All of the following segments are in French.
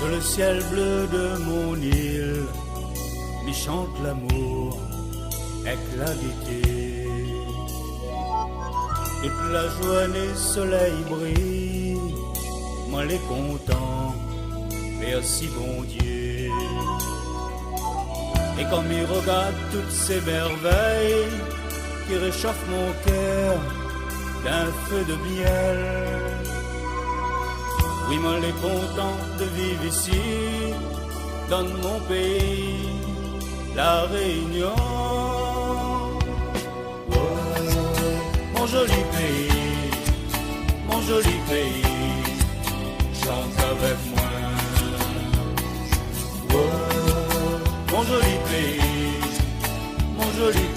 Sur le ciel bleu de mon île, m'y chante l'amour, éclat d'été. Toute la journée, soleil brille, moi les content, merci bon Dieu. Et comme il regarde toutes ces merveilles qui réchauffent mon cœur d'un feu de miel, oui, moi les content de vivre ici, dans mon pays, la Réunion. Oh, mon joli pays, chante avec moi. Oh, mon joli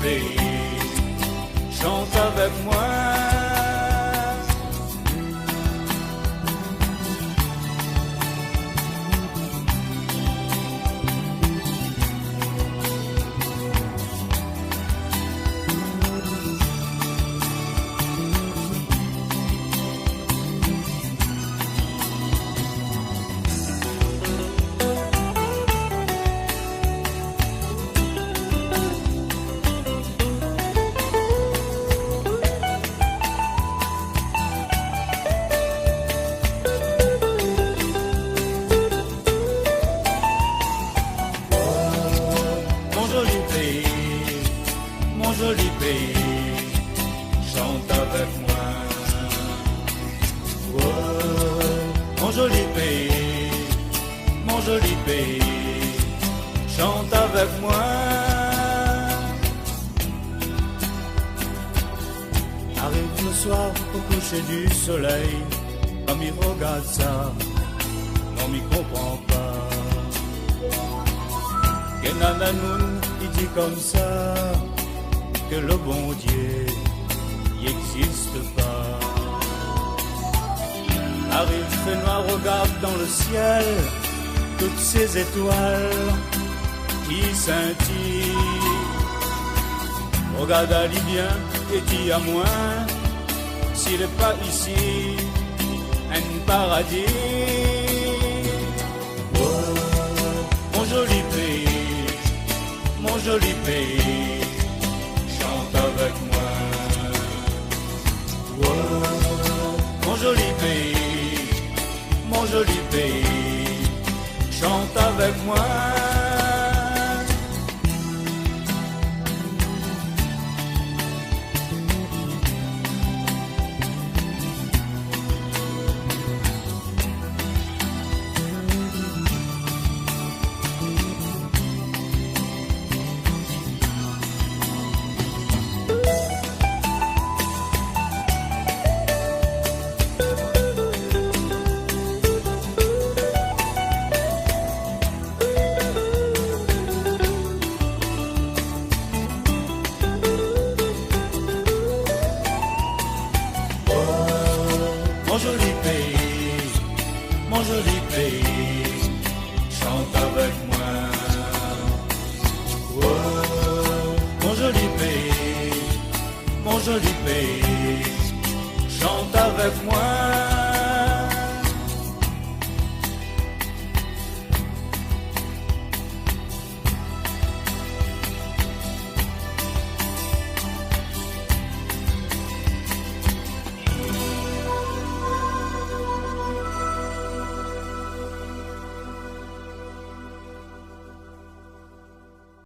pays, chante avec moi. Mon joli pays, chante avec moi. Oh, mon joli pays, chante avec moi. Arrive le soir au coucher du soleil, comme il regarde ça, non m'y comprend pas. Kenananoun, il dit comme ça que le bon Dieu n'existe pas. Arrive, fait noir, regarde dans le ciel toutes ces étoiles qui scintillent. Regarde Ali bien et dis à moi s'il n'est pas ici un paradis. Oh, mon joli pays, chante avec moi. Oh, mon joli pays, chante avec moi. Mon joli pays, chante avec moi. Oh, mon joli pays, chante avec moi.